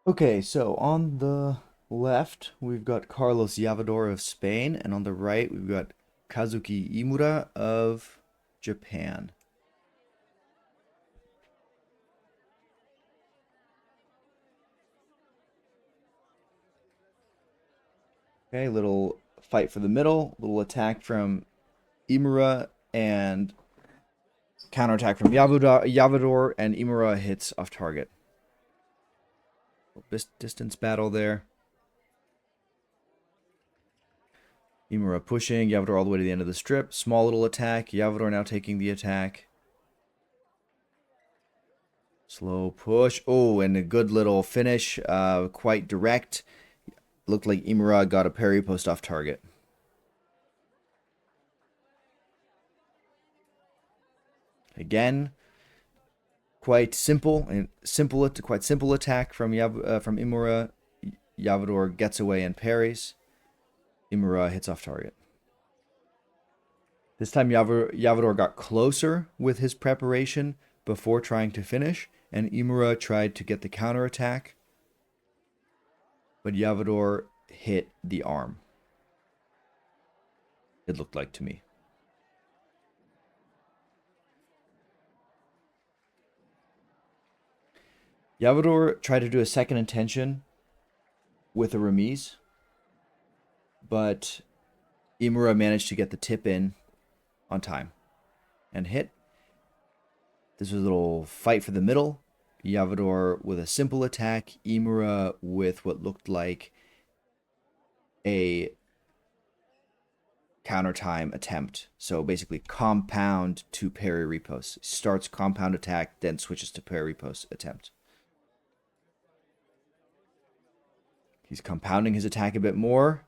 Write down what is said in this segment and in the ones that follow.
Okay, so on the left, we've got Carlos Llavador of Spain, and on the right, we've got Kazuki Iimura of Japan. Okay, little fight for the middle, little attack from Iimura, and counterattack from Llavador, and Iimura hits off target. Distance battle there. Iimura pushing, Llavador all the way to the end of the strip. Small little attack, Llavador now taking the attack. Slow push. Oh, and a good little finish. Quite direct. Looked like Iimura got a parry post off target. Again, quite simple and quite simple attack from Iimura. Llavador gets away and parries. Iimura hits off target. This time Llavador got closer with his preparation before trying to finish, and Iimura tried to get the counterattack, but Llavador hit the arm. It looked like to me. Llavador tried to do a second intention with a remise, but Iimura managed to get the tip in on time and hit. This was a little fight for the middle. Llavador with a simple attack, Iimura with what looked like a counter time attempt. So basically compound to parry riposte. Starts compound attack, then switches to parry riposte attempt. He's compounding his attack a bit more,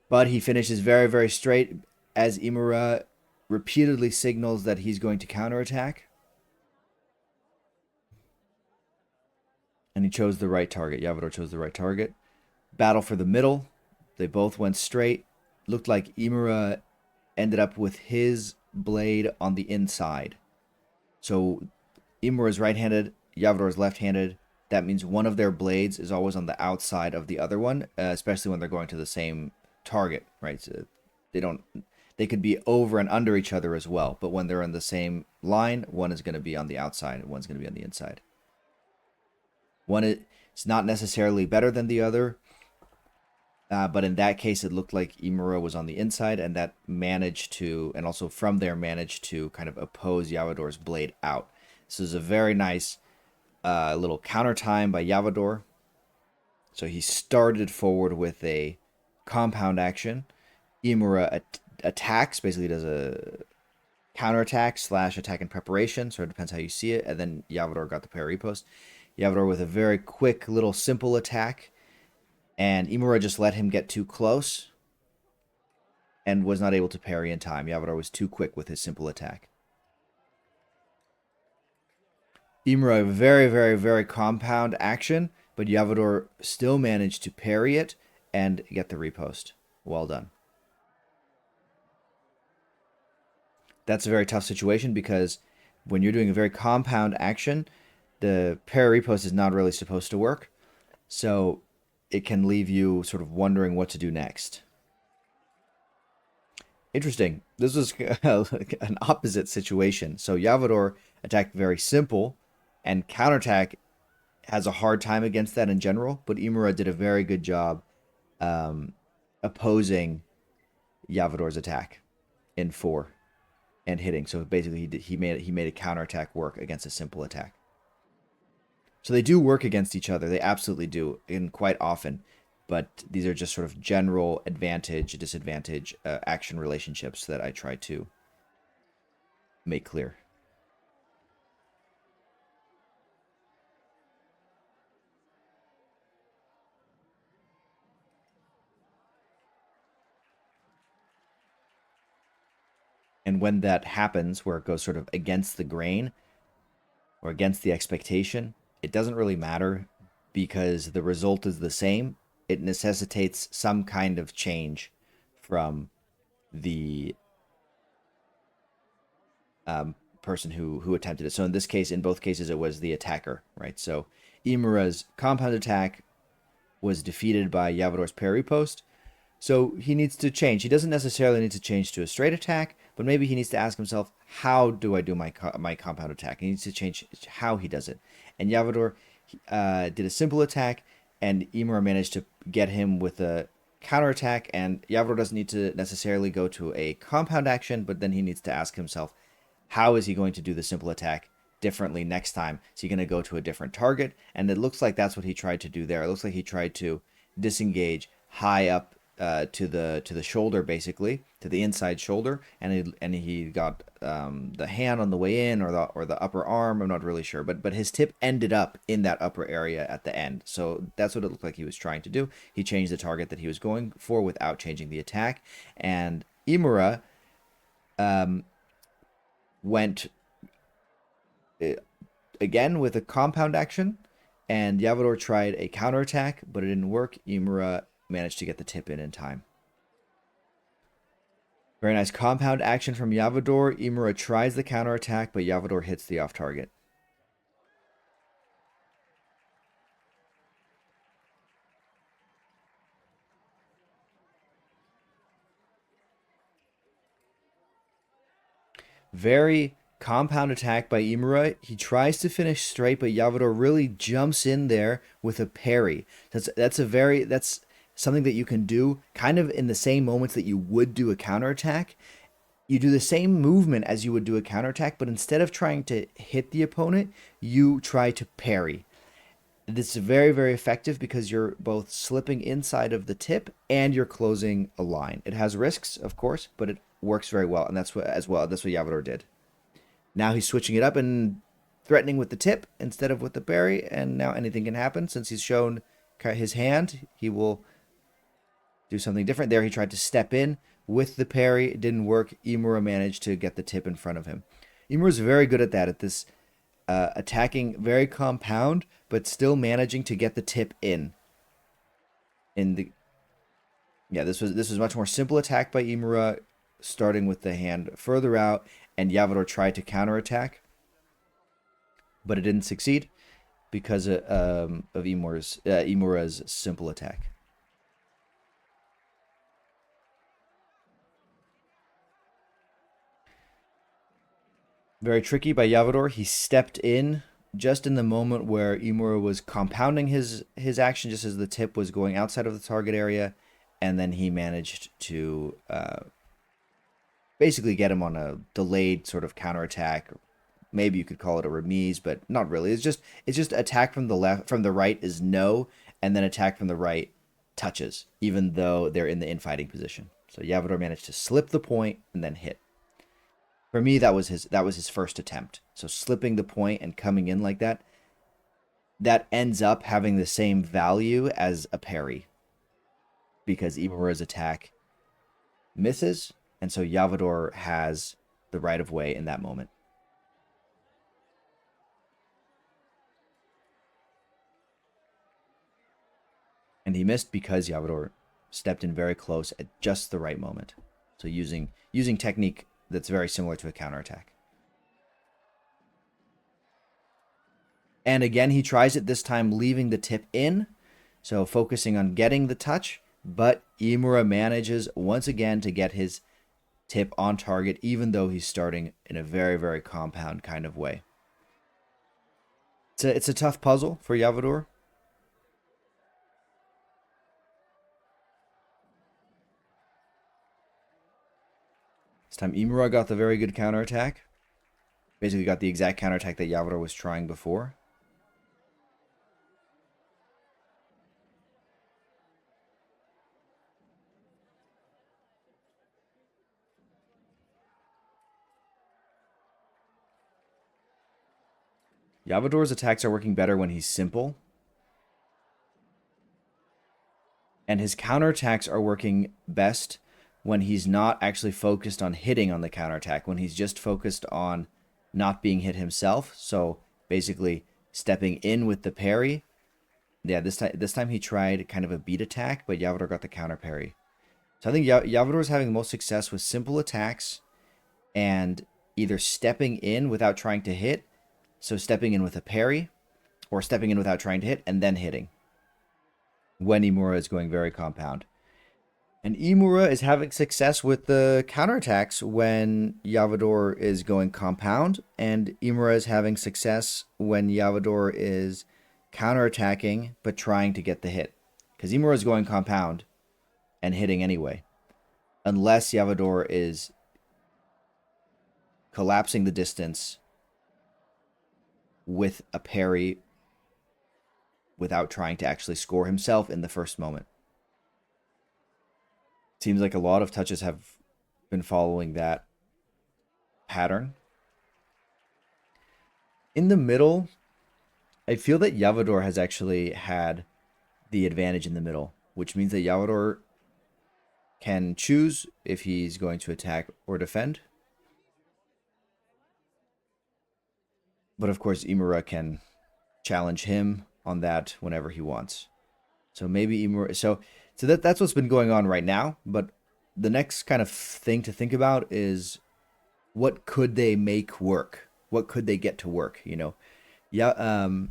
but he finishes very, very straight as Iimura repeatedly signals that he's going to counterattack. And he chose the right target. Llavador chose the right target. Battle for the middle. They both went straight. Looked like Iimura ended up with his blade on the inside. So Iimura is right-handed, Llavador is left-handed. That means one of their blades is always on the outside of the other one, especially when they're going to the same target, right? So they could be over and under each other as well, but when they're in the same line, one is going to be on the outside and one's going to be on the inside. One is not necessarily better than the other, but in that case, it looked like Iimura was on the inside, and that managed to, and also from there managed to kind of oppose Llavador's blade out. This is a very nice little counter time by Llavador. So he started forward with a compound action. Iimura attacks, basically does a counterattack / attack in preparation, so it depends how you see it. And then Llavador got the parry post. Llavador with a very quick little simple attack, and Iimura just let him get too close and was not able to parry in time. Llavador was too quick with his simple attack. Iimura, very, very, very compound action, but Llavador still managed to parry it and get the riposte. Well done. That's a very tough situation because when you're doing a very compound action, the parry riposte is not really supposed to work. So it can leave you sort of wondering what to do next. Interesting. This was an opposite situation. So Llavador attacked very simple, and counterattack has a hard time against that in general, but Iimura did a very good job opposing Llavador's attack in 4 and hitting. So basically he made a counterattack work against a simple attack. So they do work against each other. They absolutely do, and quite often. But these are just sort of general advantage, disadvantage, action relationships that I try to make clear. And when that happens, where it goes sort of against the grain or against the expectation, it doesn't really matter because the result is the same. It necessitates some kind of change from the person who attempted it. So in this case, in both cases, it was the attacker, right? So Iimura's compound attack was defeated by Llavador's parry post. So he needs to change. He doesn't necessarily need to change to a straight attack, but maybe he needs to ask himself, how do I do my compound attack? He needs to change how he does it. And Llavador did a simple attack, and Iimura managed to get him with a counterattack. And Llavador doesn't need to necessarily go to a compound action, but then he needs to ask himself, how is he going to do the simple attack differently next time? Is he going to go to a different target? And it looks like that's what he tried to do there. It looks like he tried to disengage high up to the shoulder, basically to the inside shoulder, and he got the hand on the way in, or the upper arm. I'm not really sure, but his tip ended up in that upper area at the end. So that's what it looked like he was trying to do. He changed the target that he was going for without changing the attack, and Iimura went again with a compound action, and Llavador tried a counterattack, but it didn't work. Iimura managed to get the tip in time. Very nice compound action from Llavador. Iimura tries the counterattack, but Llavador hits the off target. Very compound attack by Iimura. He tries to finish straight, but Llavador really jumps in there with a parry. That's something that you can do kind of in the same moments that you would do a counterattack. You do the same movement as you would do a counterattack, but instead of trying to hit the opponent, you try to parry. This is very, very effective because you're both slipping inside of the tip and you're closing a line. It has risks, of course, but it works very well, and that's what Llavador did. Now he's switching it up and threatening with the tip instead of with the parry, and now anything can happen. Since he's shown his hand, he will do something different. There he tried to step in with the parry. It didn't work. Iimura managed to get the tip in front of him. Iimura's very good at that, at this attacking very compound, but still managing to get the tip in. This was much more simple attack by Iimura, starting with the hand further out, and Llavador tried to counterattack, but it didn't succeed because of Iimura's simple attack. Very tricky by Llavador. He stepped in just in the moment where Iimura was compounding his action, just as the tip was going outside of the target area, and then he managed to basically get him on a delayed sort of counterattack. Maybe you could call it a remise, but not really. It's just attack from the right is no, and then attack from the right touches, even though they're in the infighting position. So Llavador managed to slip the point and then hit. For me, that was his first attempt. So slipping the point and coming in like that ends up having the same value as a parry, because Iimura's attack misses, and so Llavador has the right of way in that moment. And he missed because Llavador stepped in very close at just the right moment. So using technique that's very similar to a counterattack. And again, he tries it, this time leaving the tip in, so focusing on getting the touch, but Iimura manages once again to get his tip on target, even though he's starting in a very, very compound kind of way. It's a tough puzzle for Llavador. This time Iimura got the very good counterattack. Basically got the exact counterattack that Llavador was trying before. Llavador's attacks are working better when he's simple. And his counterattacks are working best when he's not actually focused on hitting on the counterattack, when he's just focused on not being hit himself. So basically stepping in with the parry. Yeah, this time he tried kind of a beat attack, but Llavador got the counter parry. So I think Llavador is having the most success with simple attacks and either stepping in without trying to hit, so stepping in with a parry, or stepping in without trying to hit and then hitting when Iimura is going very compound. And Iimura is having success with the counterattacks when Llavador is going compound, and Iimura is having success when Llavador is counterattacking but trying to get the hit. Because Iimura is going compound and hitting anyway, unless Llavador is collapsing the distance with a parry without trying to actually score himself in the first moment. Seems like a lot of touches have been following that pattern. In the middle, I feel that Llavador has actually had the advantage in the middle, which means that Llavador can choose if he's going to attack or defend. But of course, Iimura can challenge him on that whenever he wants. So maybe Iimura... So that's what's been going on right now. But the next kind of thing to think about is what could they make work? What could they get to work? You know, Llavador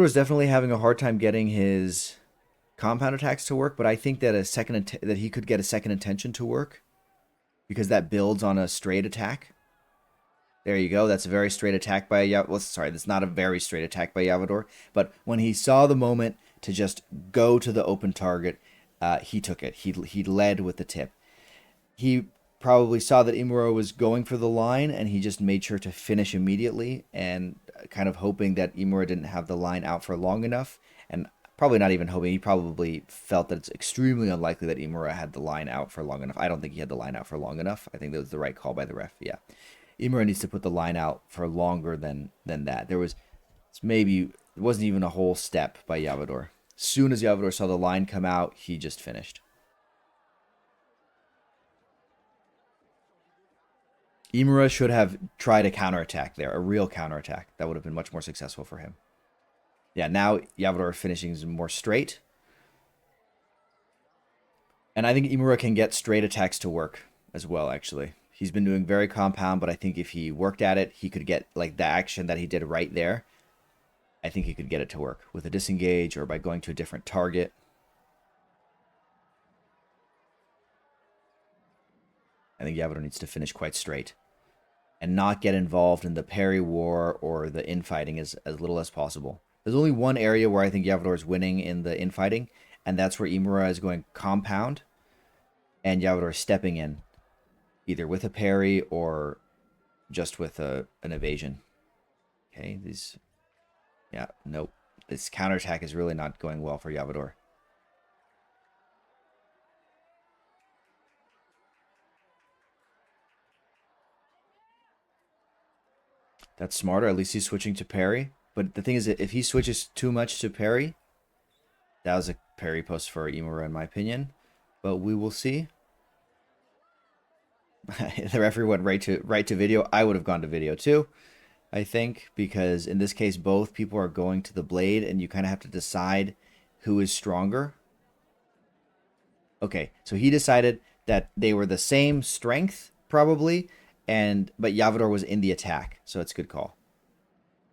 is definitely having a hard time getting his compound attacks to work. But I think that that he could get a second intention to work because that builds on a straight attack. There you go. That's a very straight attack by Llavador. Well, sorry, that's not a very straight attack by Llavador. But when he saw the moment to just go to the open target, he took it. He led with the tip. He probably saw that Iimura was going for the line, and he just made sure to finish immediately, and kind of hoping that Iimura didn't have the line out for long enough. And probably not even hoping. He probably felt that it's extremely unlikely that Iimura had the line out for long enough. I don't think he had the line out for long enough. I think that was the right call by the ref. Yeah. Iimura needs to put the line out for longer than that. There wasn't even a whole step by Llavador. As soon as Llavador saw the line come out, he just finished. Iimura should have tried a counterattack there, a real counterattack. That would have been much more successful for him. Yeah, now Llavador finishing is more straight. And I think Iimura can get straight attacks to work as well, actually. He's been doing very compound, but I think if he worked at it, he could get like the action that he did right there. I think he could get it to work with a disengage or by going to a different target. I think Llavador needs to finish quite straight and not get involved in the parry war or the infighting as little as possible. There's only one area where I think Llavador is winning in the infighting, and that's where Iimura is going compound and Llavador is stepping in, either with a parry or just with an evasion. Okay, yeah, nope. This counterattack is really not going well for Llavador. That's smarter. At least he's switching to parry. But the thing is that if he switches too much to parry, that was a parry post for Iimura in my opinion. But we will see. The referee went right to video. I would have gone to video too, I think, because in this case both people are going to the blade and you kind of have to decide who is stronger. Okay, so he decided that they were the same strength probably, but Llavador was in the attack, so it's a good call.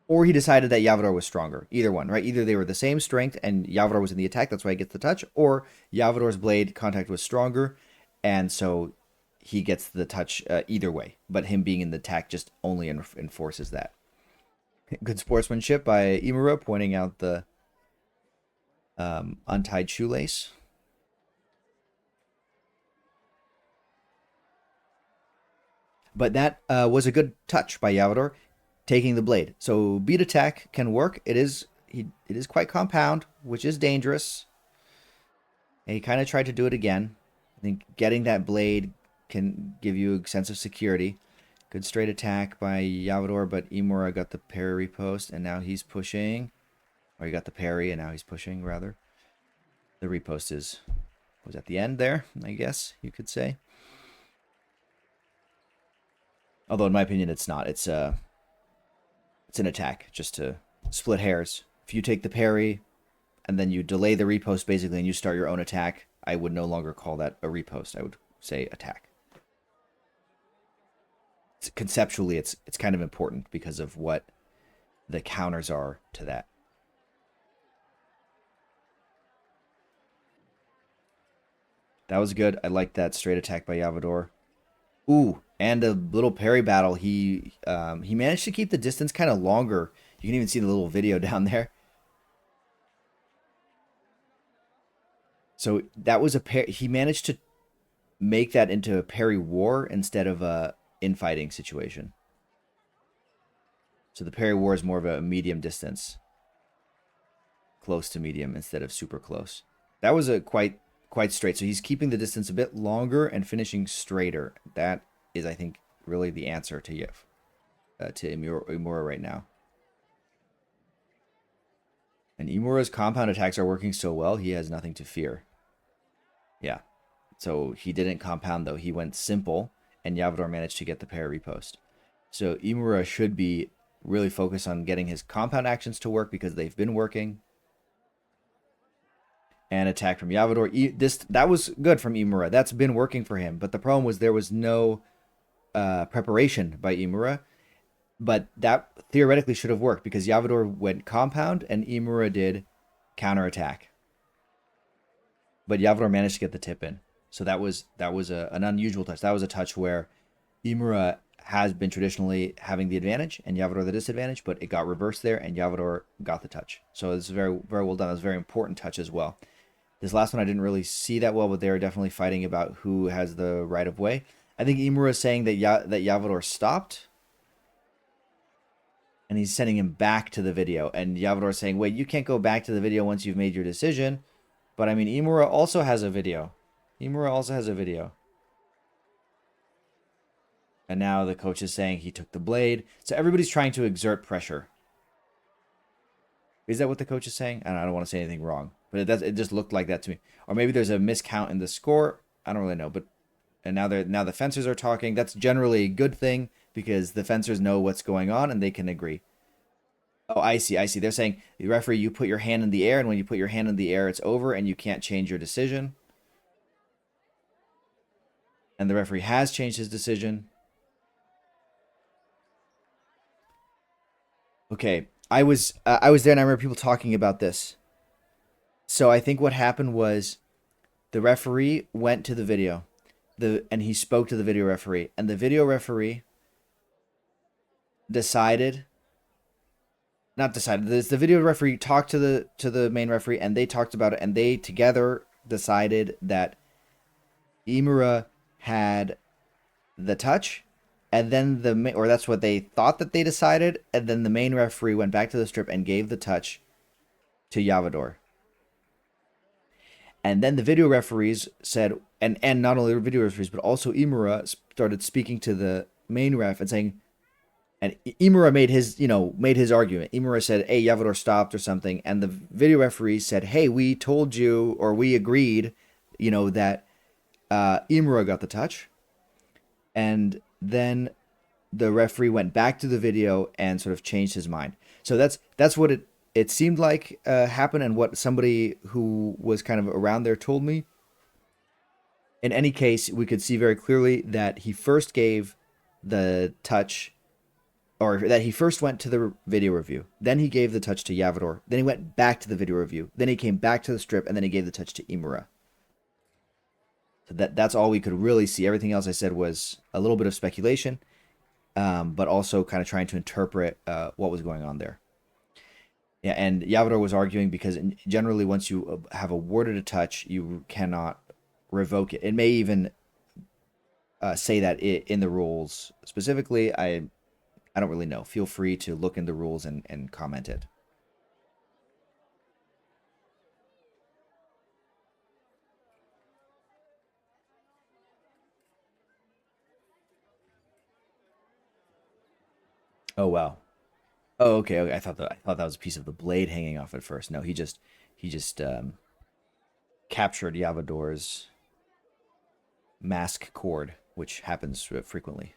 Or he decided that Llavador was stronger. Either one, right? Either they were the same strength and Llavador was in the attack, that's why he gets the touch, or Llavador's blade contact was stronger, and so he gets the touch either way. But him being in the attack just only enforces that. Good sportsmanship by Iimura, pointing out the untied shoelace. But that was a good touch by Llavador, taking the blade. So beat attack can work. It is quite compound, which is dangerous. And he kind of tried to do it again. I think getting that blade can give you a sense of security. Good straight attack by Llavador, but Iimura got the parry post, and now he's pushing. Or he got the parry, and now he's pushing, rather. The repost was at the end there, I guess you could say. Although, in my opinion, it's not. It's an attack, just to split hairs. If you take the parry, and then you delay the repost, basically, and you start your own attack, I would no longer call that a repost. I would say attack. conceptually it's kind of important because of what the counters are to that. That was good. I like that straight attack by Llavador. Ooh, and a little parry battle. He managed to keep the distance kind of longer. You can even see the little video down there. So that was a pair. He managed to make that into a parry war instead of a infighting situation. So the parry war is more of a medium distance, close to medium instead of super close. That was a quite straight. So he's keeping the distance a bit longer and finishing straighter. That is, I think, really the answer to Iimura right now. And Iimura's compound attacks are working so well, he has nothing to fear. Yeah. So he didn't compound, though. He went simple, and Llavador managed to get the parry post. So Iimura should be really focused on getting his compound actions to work because they've been working. And attack from Llavador. That was good from Iimura. That's been working for him. But the problem was there was no preparation by Iimura. But that theoretically should have worked because Llavador went compound and Iimura did counterattack. But Llavador managed to get the tip in. So that was an unusual touch. That was a touch where Iimura has been traditionally having the advantage and Llavador the disadvantage, but it got reversed there and Llavador got the touch. So it's very, very well done. It was a very important touch as well. This last one I didn't really see that well, but they were definitely fighting about who has the right of way. I think Iimura is saying that that Llavador stopped, and he's sending him back to the video. And Llavador is saying, wait, you can't go back to the video once you've made your decision. But I mean, Iimura also has a video. Iimura also has a video. And now the coach is saying he took the blade. So everybody's trying to exert pressure. Is that what the coach is saying? I don't want to say anything wrong, but it just looked like that to me. Or maybe there's a miscount in the score. I don't really know. But and now the fencers are talking. That's generally a good thing because the fencers know what's going on and they can agree. Oh, I see. They're saying, the referee, you put your hand in the air, and when you put your hand in the air, it's over, and you can't change your decision. And the referee has changed his decision. Okay, I was there, and I remember people talking about this. So I think what happened was the referee went to the video, and he spoke to the video referee, and the video referee decided. Not decided. The video referee talked to the main referee, and they talked about it, and they together decided that Iimura had the touch, and then or that's what they thought that they decided, and then the main referee went back to the strip and gave the touch to Llavador. And then the video referees said, and not only the video referees, but also Iimura started speaking to the main ref and saying, and Iimura made his argument. Iimura said, hey, Llavador stopped or something, and the video referee said, hey, we told you, or we agreed, that Iimura got the touch. And then the referee went back to the video and sort of changed his mind. So that's what it seemed like happened, and what somebody who was kind of around there told me. In any case, we could see very clearly that he first gave the touch, or that he first went to the video review. Then he gave the touch to Llavador. Then he went back to the video review. Then he came back to the strip, and then he gave the touch to Iimura. So that's all we could really see. Everything else I said was a little bit of speculation, but also kind of trying to interpret what was going on there. Yeah, and Llavador was arguing because generally once you have awarded a touch, you cannot revoke it. It may even say that in the rules specifically. I don't really know. Feel free to look in the rules and comment it. Oh wow. Oh, okay. I thought that was a piece of the blade hanging off at first. No, he just captured Llavador's mask cord, which happens frequently.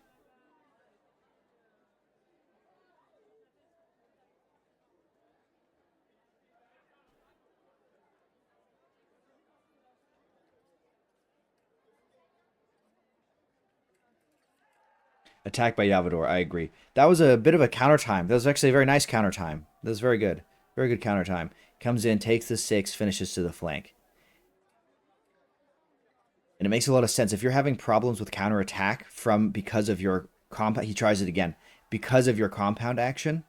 Attack by Llavador. I agree. That was a bit of a counter time. That was actually a very nice counter time. That was very good. Very good counter time. Comes in, takes the 6, finishes to the flank. And it makes a lot of sense. If you're having problems with counter attack from because of your compound, he tries it again. Because of your compound action,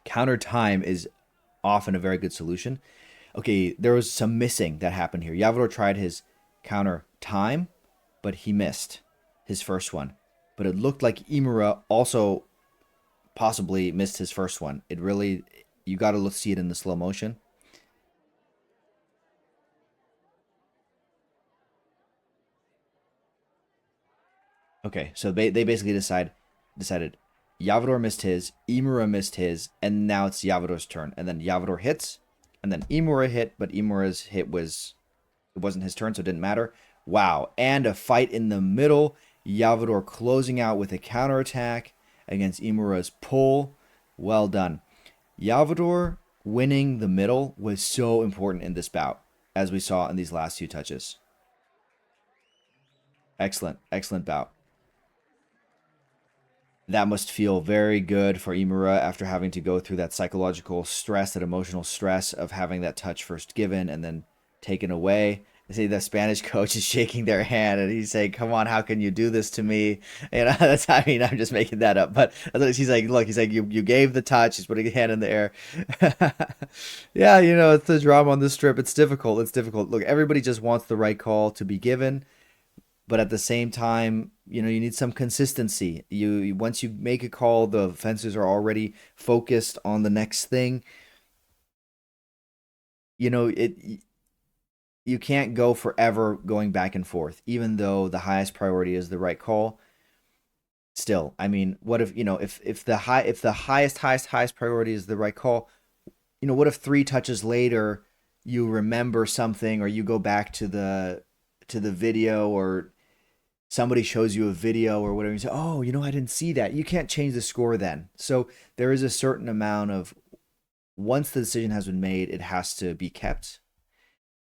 counter time is often a very good solution. Okay, there was some missing that happened here. Llavador tried his counter time, but he missed his first one. But it looked like Iimura also possibly missed his first one. It really, you got to see it in the slow motion. Okay, so they basically decided Llavador missed his, Iimura missed his, and now it's Llavador's turn. And then Llavador hits, and then Iimura hit, but Imura's hit it wasn't his turn, so it didn't matter. Wow, and a fight in the middle. Llavador closing out with a counterattack against Iimura's pull. Well done. Llavador winning the middle was so important in this bout, as we saw in these last few touches. Excellent, excellent bout. That must feel very good for Iimura after having to go through that psychological stress, that emotional stress of having that touch first given and then taken away. I see the Spanish coach is shaking their hand and he's saying, "Come on, how can you do this to me?" You know, that's, I mean, I'm just making that up, but he's like, "Look," he's like, "You gave the touch." He's putting a hand in the air. Yeah, you know, it's the drama on the strip. It's difficult. It's difficult. Look, everybody just wants the right call to be given, but at the same time, you know, you need some consistency. Once you make a call, the fencers are already focused on the next thing. You know, you can't go forever going back and forth, even though the highest priority is the right call. Still, I mean, what if, you know, if the highest priority is the right call, you know, what if 3 touches later you remember something, or you go back to the video, or somebody shows you a video or whatever, you say, "Oh, you know, I didn't see that." You can't change the score then. So there is a certain amount of, once the decision has been made, it has to be kept.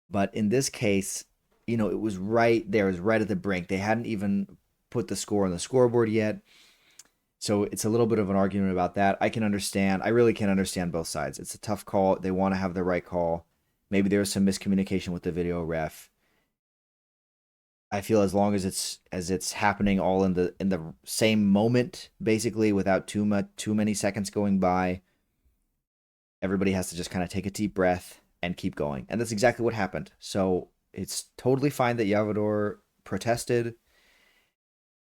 But in this case, you know, it was right there, it was right at the brink. They hadn't even put the score on the scoreboard yet. So it's a little bit of an argument about that. I can understand. I really can understand both sides. It's a tough call. They want to have the right call. Maybe there was some miscommunication with the video ref. I feel as long as it's happening all in the same moment, basically, without too many seconds going by, everybody has to just kind of take a deep breath and keep going. And that's exactly what happened. So it's totally fine that Llavador protested.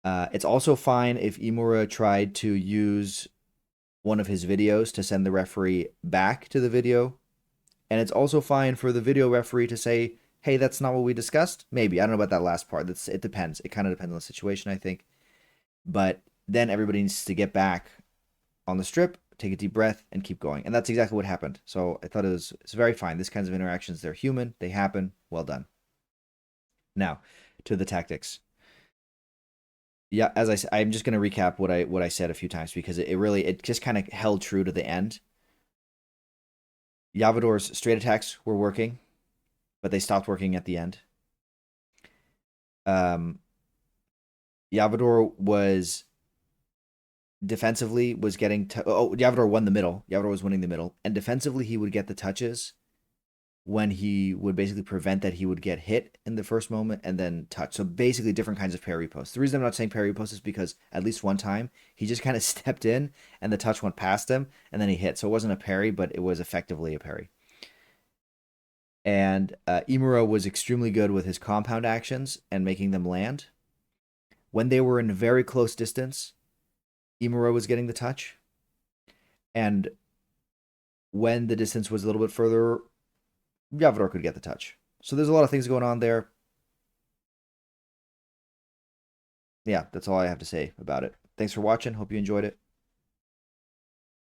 It's also fine if Iimura tried to use one of his videos to send the referee back to the video. And it's also fine for the video referee to say, "Hey, that's not what we discussed." Maybe. I don't know about that last part. It depends. It kind of depends on the situation, I think. But then everybody needs to get back on the strip, take a deep breath, and keep going. And that's exactly what happened. So I thought it's very fine. These kinds of interactions, they're human. They happen. Well done. Now, to the tactics. Yeah, I'm just going to recap what I said a few times, because it just kind of held true to the end. Llavador's straight attacks were working, but they stopped working at the end. Um, Llavador was defensively was getting Llavador won the middle. Llavador was winning the middle, and defensively he would get the touches when he would basically prevent that he would get hit in the first moment and then touch. So basically different kinds of parry posts. The reason I'm not saying parry post is because at least one time he just kind of stepped in and the touch went past him and then he hit. So it wasn't a parry, but it was effectively a parry. And Iimura was extremely good with his compound actions and making them land. When they were in very close distance, Iimura was getting the touch. And when the distance was a little bit further, Llavador could get the touch. So there's a lot of things going on there. Yeah, that's all I have to say about it. Thanks for watching. Hope you enjoyed it.